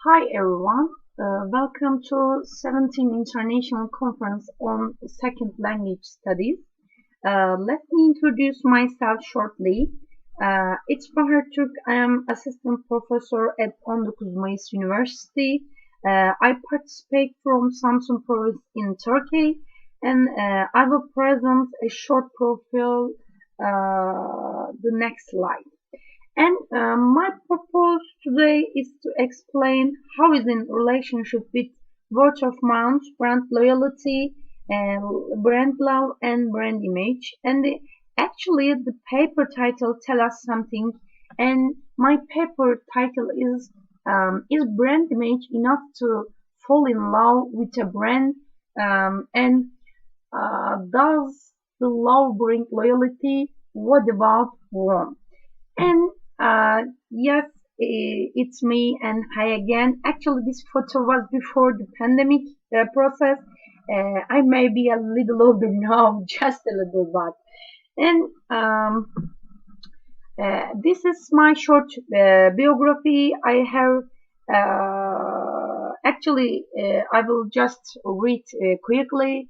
Hi everyone, welcome to 17th International Conference on Second Language Studies. Let me introduce myself shortly. It's Bahar Türk. I am Assistant Professor at 19 Mayıs University. I participate from Samsun Province in Turkey, and I will present a short profile the next slide. And my purpose today is to explain how is in relationship with word of mouth, brand loyalty, brand love, and brand image. And actually, the paper title tell us something. And my paper title is brand image enough to fall in love with a brand? And does the love bring loyalty? What about warmth? And yes, it's me and hi again. Actually, this photo was before the pandemic process. I may be a little older now, just a little bit. And this is my short biography. I have I will just read quickly.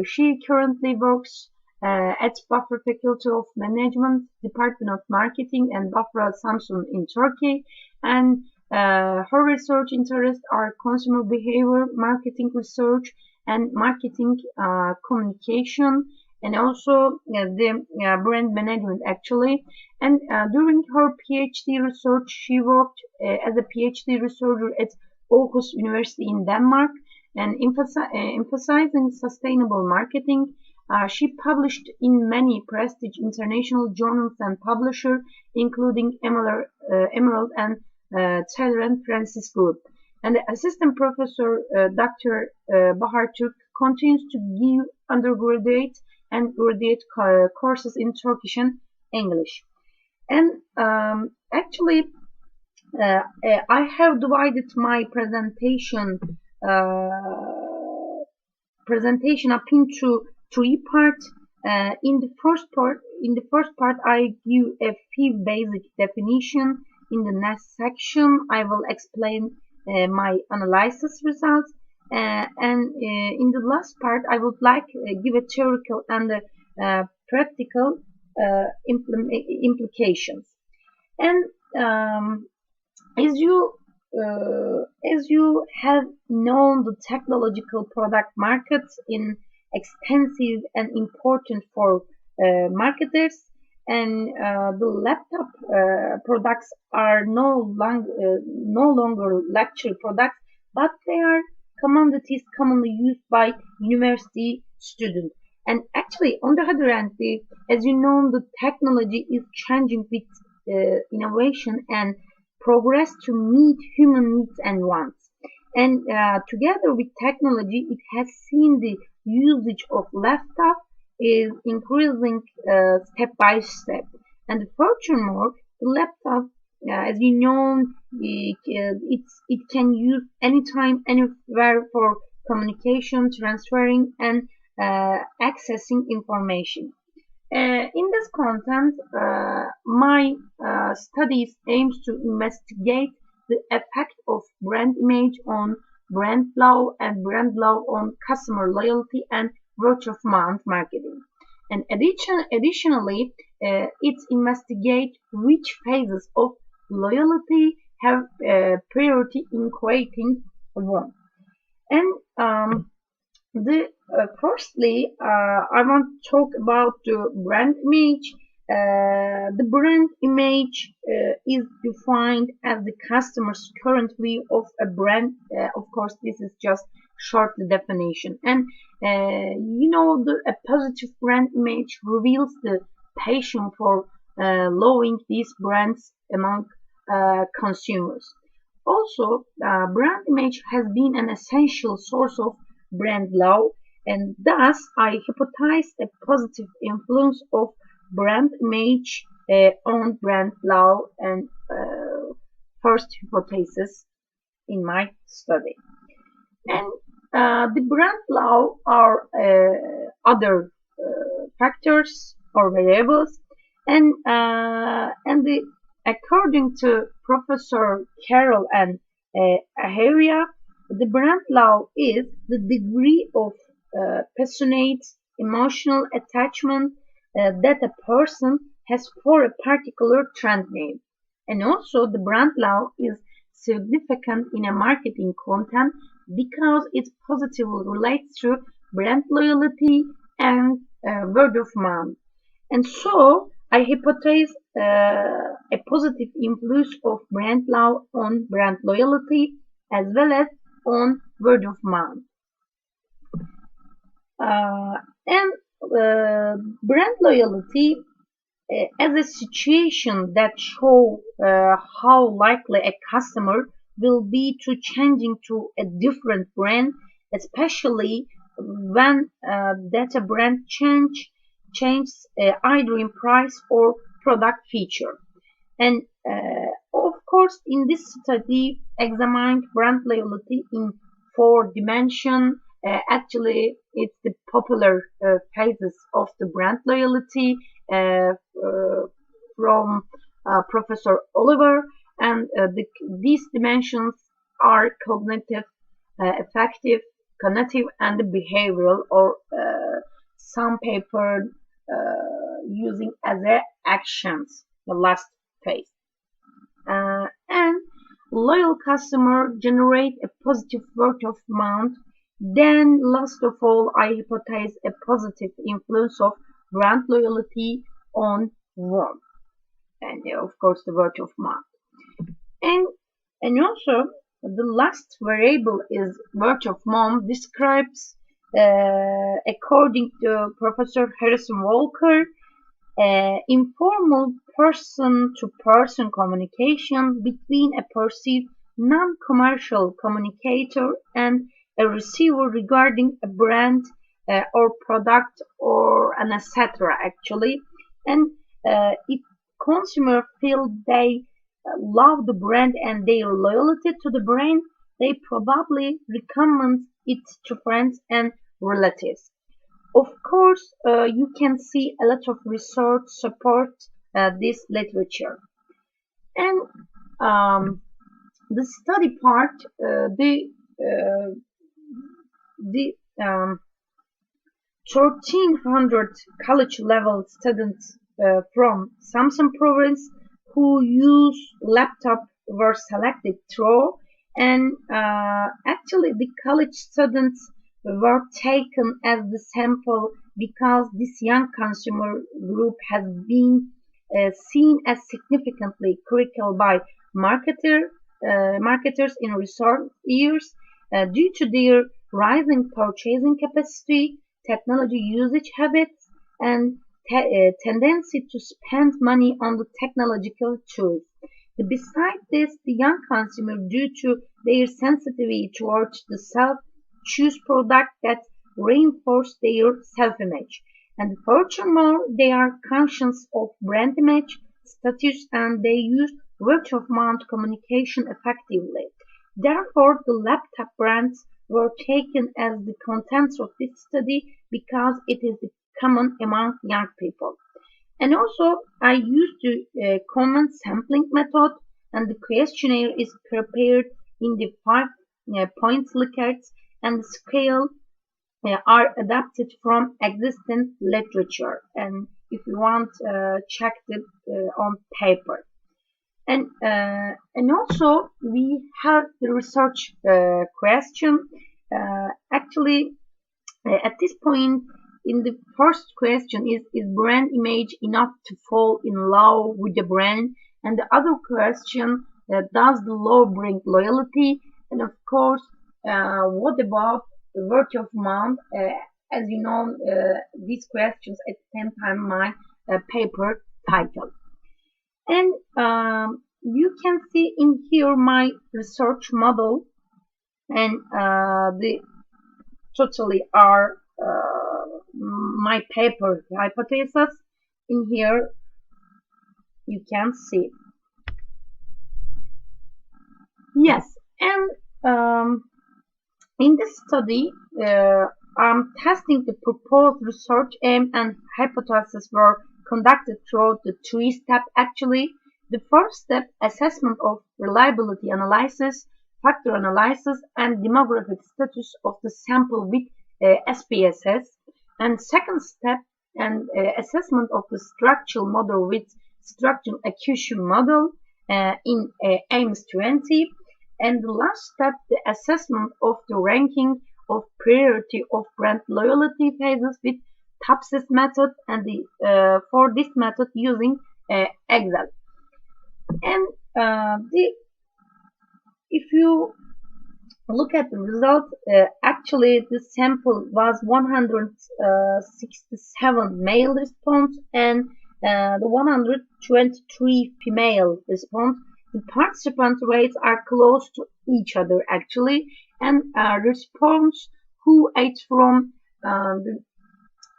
She currently works at Bafra Faculty of Management, Department of Marketing, and Bafra Samsun in Turkey. And her research interests are consumer behavior, marketing research, and marketing communication, and also the brand management actually. And during her PhD research, she worked as a PhD researcher at Aarhus University in Denmark, and emphasizing sustainable marketing. She published in many prestige international journals and publishers, including Emerald and Taylor and Francis Group. And the assistant professor, Dr. Bahar Türk, continues to give undergraduate and graduate courses in Turkish and English. And actually, I have divided my presentation up into three parts. In the first part, I give a few basic definition. In the next section, I will explain my analysis results. And in the last part, I would like give a theoretical and practical implications. And as you have known, the technological product markets in extensive and important for marketers, and the laptop products are no longer luxury products, but they are commodities commonly used by university students. And actually, on the other hand, as you know, the technology is changing with innovation and progress to meet human needs and wants. And together with technology, it has seen the usage of laptop is increasing step by step. And furthermore, the laptop, as you know, it can use anytime, anywhere for communication, transferring, and accessing information. In this content, my studies aims to investigate the effect of brand image on brand love and brand love on customer loyalty and word of mouth marketing. And additionally, it investigates which phases of loyalty have priority in creating one. And firstly, I want to talk about the brand image. The brand image is defined as the customer's current view of a brand. Of course, this is just short definition. And a positive brand image reveals the passion for loving these brands among consumers. Also, brand image has been an essential source of brand love, and thus I hypothesize a positive influence of brand image on brand love, and first hypothesis in my study. And the brand love are other factors or variables, and according to Professor Carroll and area. The brand love is the degree of passionate emotional attachment that a person has for a particular trend name. And also, the brand love is significant in a marketing content because it positively relates to brand loyalty and word of mouth. And so, I hypothesize a positive influence of brand love on brand loyalty as well as on word of mouth. Uh, and brand loyalty as a situation that show how likely a customer will be to changing to a different brand, especially when that a brand changes either in price or product feature. And of course, in this study, examined brand loyalty in four dimensions. Actually, it's the popular phases of the brand loyalty from Professor Oliver, and these dimensions are cognitive, affective, cognitive, and behavioral, or some paper using as a actions. The last phase. And loyal customer generate a positive word of mouth. Then, last of all, I hypothesize a positive influence of brand loyalty on warmth, and of course the word of mouth. And also the last variable is word of mouth describes, according to Professor Harrison Walker, informal person-to-person communication between a perceived non-commercial communicator and a receiver regarding a brand or product or an etc. actually, and if consumer feel they love the brand and their loyalty to the brand, they probably recommend it to friends and relatives. Of course, you can see a lot of research support this literature. And the study part, uh, the 1,300 college level students from Samsun province who use laptop were selected through, and actually the college students were taken as the sample because this young consumer group has been seen as significantly critical by marketers in recent years due to their rising purchasing capacity, technology usage habits, and tendency to spend money on the technological tools. Besides this, the young consumer, due to their sensitivity towards the self, choose products that reinforce their self-image. And furthermore, they are conscious of brand image, status, and they use word-of-mouth communication effectively. Therefore, the laptop brands were taken as the contents of this study because it is common among young people. And also, I used the common sampling method, and the questionnaire is prepared in the 5 points Likert, and the scale are adapted from existing literature. And if you want, check it on paper. And also we have the research question. Actually, at this point, in the first question is brand image enough to fall in love with the brand? And the other question, does the love bring loyalty? And of course, what about the word of mouth? As you know, these questions at the same time my paper title. And you can see in here my research model, and the totally are my paper hypothesis. In here you can see. Yes, and in this study, I'm testing the proposed research aim and hypothesis were conducted through the 3 steps actually. The first step, assessment of reliability analysis. factor analysis and demographic status of the sample with SPSS. And second step, and assessment of the structural model with structural acquisition model in ICMS-20. And the last step, the assessment of the ranking of priority of brand loyalty phases with TAPSIS method, and for this method using Excel. And if you look at the result, actually the sample was 167 male response and the 123 female response. The participant rates are close to each other actually, and response who aged from the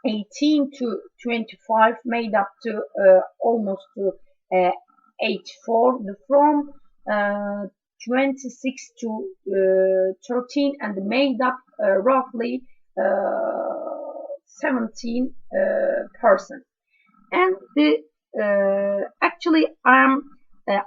18 to 25 made up to almost to 84. The from 26 to 13 and made up roughly 17%. And the actually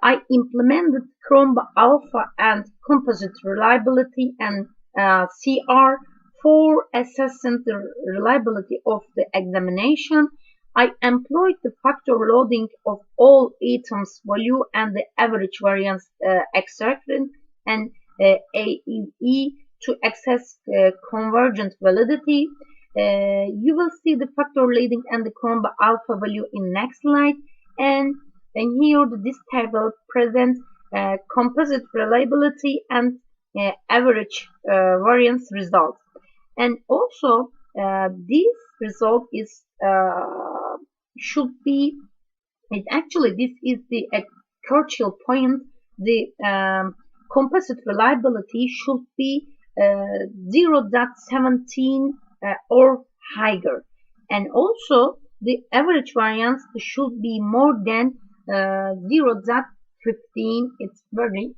I implemented Chrome Alpha and composite reliability and CR for assessing the reliability of the examination. I employed the factor loading of all items value and the average variance extracted and AEE to access convergent validity. You will see the factor loading and the Chrome Alpha value in next slide. And here this table presents composite reliability and average variance results. And also this result is should be this is the crucial point. The composite reliability should be 0.17 or higher, and also the average variance should be more than 0.15. It's very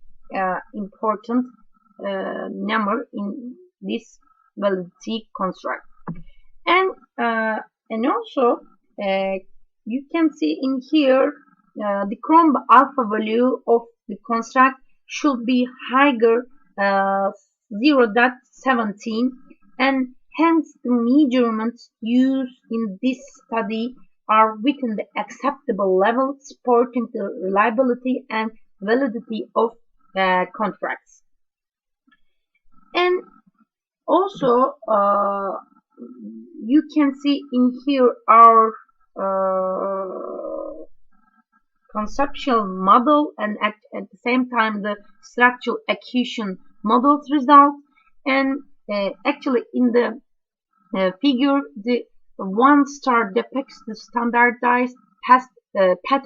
important number in this validity construct. And also you can see in here the Chrome alpha value of the construct should be higher 0.17, and hence the measurements used in this study are within the acceptable level, supporting the reliability and validity of contracts. And also you can see in here our conceptual model and at the same time the structural acquisition models result. And actually in the figure, the 1 star depicts the standardized PAT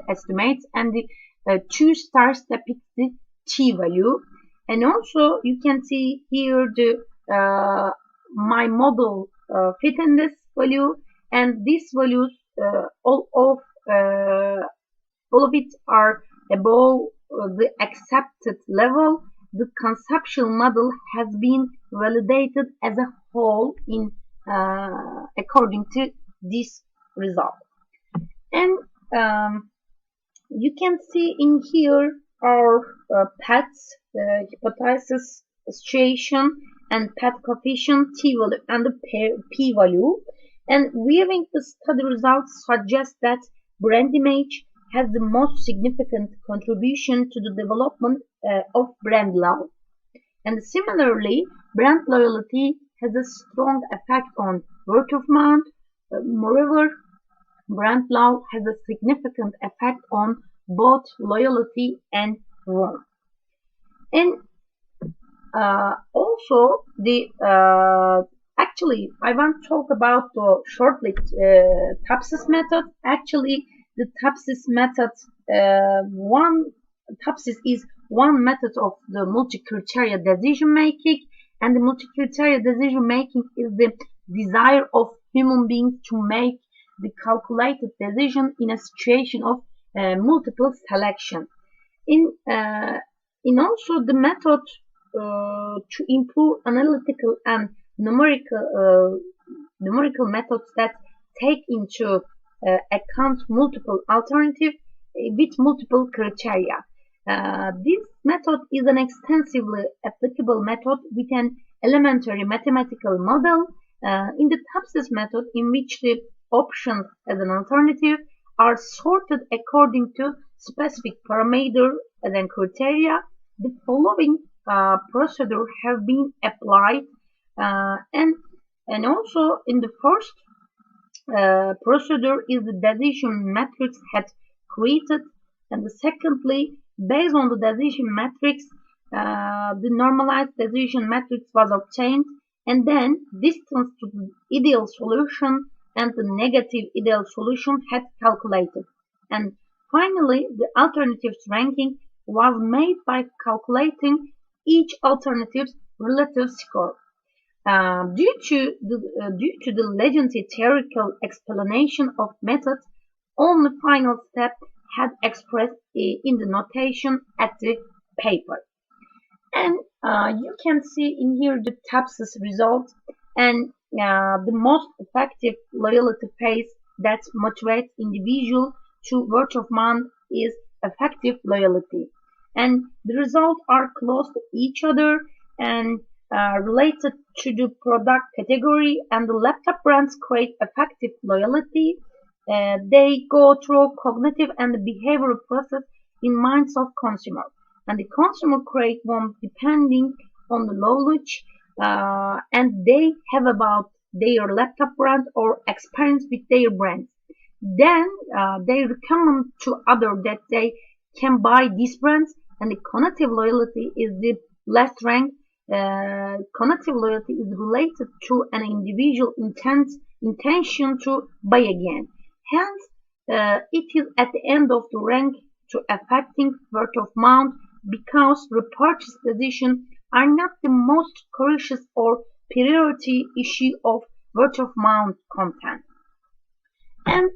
estimates, and the 2 stars depict the T value. And also you can see here the my model fit in this value, and these values all of it are above the accepted level. The conceptual model has been validated as a whole in according to this result. And you can see in here our PATs, hypothesis situation, and PAT coefficient, T value, and the P value. And viewing the study results suggest that brand image has the most significant contribution to the development of brand love. And similarly, brand loyalty has a strong effect on word of mouth. Moreover, brand love has a significant effect on both loyalty and warmth. And also the actually I want to talk about the short-lived TAPSIS method. Actually, the TAPSIS method, TAPSIS is one method of the multi-criteria decision making, and the multi-criteria decision making is the desire of human beings to make the calculated decision in a situation of multiple selection. In also the method to improve analytical and numerical methods that take into account multiple alternatives with multiple criteria. This method is an extensively applicable method with an elementary mathematical model. In the TAPSIS method, in which the options as an alternative are sorted according to specific parameter as an criteria, the following procedure have been applied, and also in the first procedure is the decision matrix had created, and secondly, based on the decision matrix, the normalized decision matrix was obtained, and then distance to the ideal solution and the negative ideal solution had calculated, and finally the alternatives ranking was made by calculating each alternative's relative score. Due to the legendary theoretical explanation of methods, only final step had expressed in the notation at the paper. And you can see in here the TAPSIS result and the most effective loyalty phase that motivates individual to word of mouth is effective loyalty. And the results are close to each other and related to the product category, and the laptop brands create effective loyalty. They go through cognitive and behavioral process in minds of consumer, and the consumer create one depending on the knowledge and they have about their laptop brand or experience with their brand. Then they recommend to other that they can buy these brands, and the cognitive loyalty is the last rank. Cognitive loyalty is related to an individual intention to buy again. Hence, it is at the end of the rank to affecting word of mouth because repurchase decisions are not the most crucial or priority issue of word of mouth content. And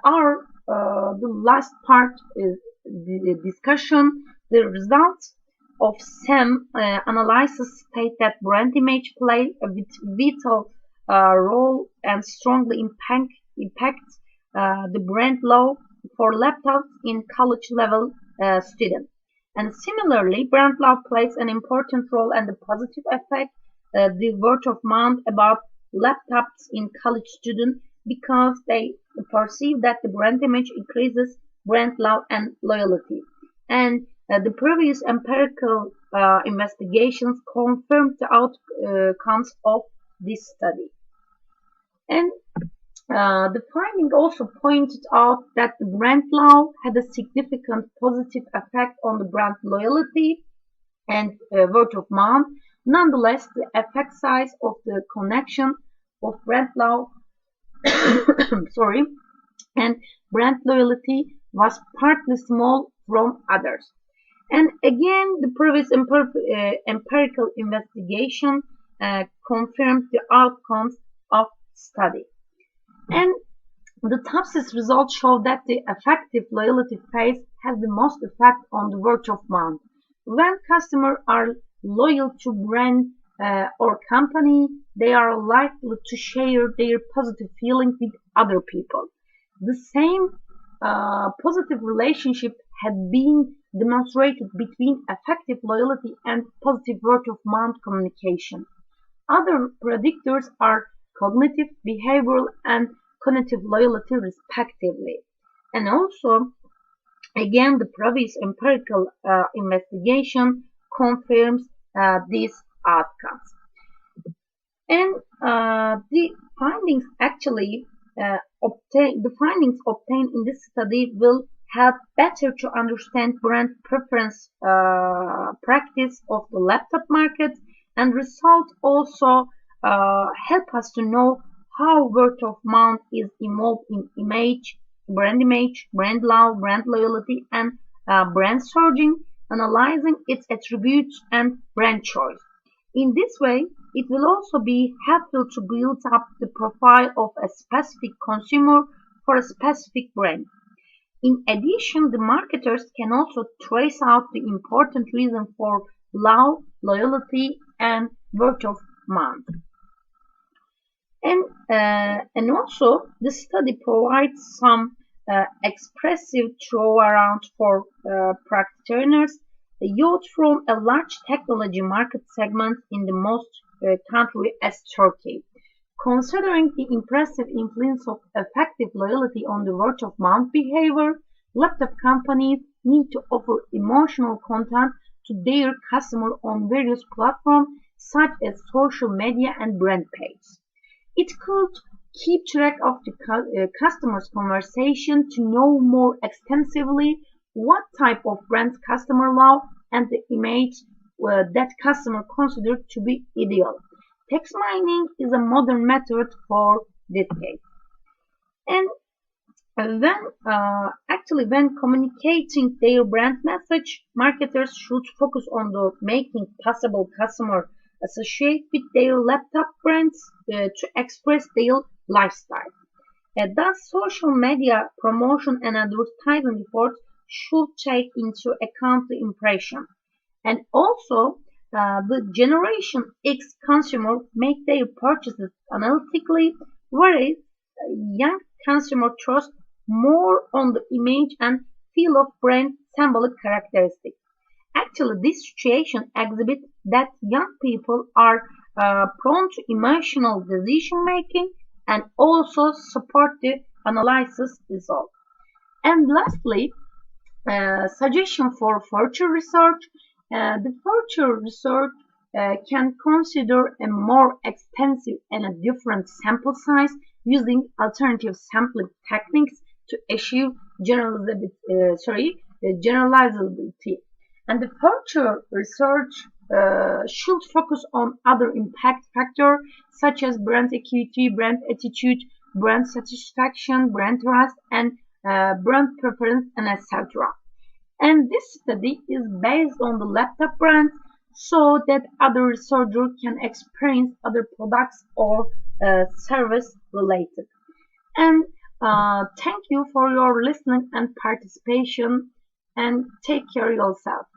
our the last part is the discussion. The results of SEM analysis state that brand image play a vital role and strongly impacts the brand law for laptops in college level students. And similarly, brand law plays an important role and the positive effect the word of mouth about laptops in college students because they perceive that the brand image increases brand love and loyalty. And the previous empirical investigations confirmed the outcomes of this study. And the finding also pointed out that the brand love had a significant positive effect on the brand loyalty and word of mouth. Nonetheless, the effect size of the connection of brand love sorry, and brand loyalty was partly small from others. And again, the previous empirical investigation confirmed the outcomes of study. And the TAPSIS results show that the effective loyalty phase has the most effect on the word of mouth. When customers are loyal to brand or company, they are likely to share their positive feelings with other people. The same positive relationship had been demonstrated between effective loyalty and positive word of mouth communication. Other predictors are cognitive, behavioral, and cognitive loyalty respectively. And also, again, the previous empirical investigation confirms these outcomes. And the findings actually the findings obtained in this study will help better to understand brand preference practice of the laptop market, and results also help us to know how word of mouth is involved in image, brand love, brand loyalty, and brand surging, analyzing its attributes and brand choice. In this way, it will also be helpful to build up the profile of a specific consumer for a specific brand. In addition, the marketers can also trace out the important reason for love, loyalty, and word of mouth. And also, the study provides some expressive throw around for practitioners, the youth from a large technology market segment in the most country as Turkey. Considering the impressive influence of effective loyalty on the word of mouth behavior, laptop companies need to offer emotional content to their customers on various platforms such as social media and brand pages. It could keep track of the customer's conversation to know more extensively what type of brands customer love and the image that customer considered to be ideal. Text mining is a modern method for this case. And when communicating their brand message, marketers should focus on the making possible customer associate with their laptop brands to express their lifestyle. Thus, social media promotion and advertising efforts should take into account the impression. And also, the Generation X consumer make their purchases analytically, whereas young consumer trust more on the image and feel of brand symbolic characteristics. Actually, this situation exhibits that young people are prone to emotional decision making and also support the analysis result. And lastly, suggestion for future research. The future research can consider a more extensive and a different sample size using alternative sampling techniques to achieve generalizability. And the future research should focus on other impact factors such as brand equity, brand attitude, brand satisfaction, brand trust, and brand preference, and etc. And this study is based on the laptop brands so that other researchers can experience other products or service related. And thank you for your listening and participation and take care of yourself.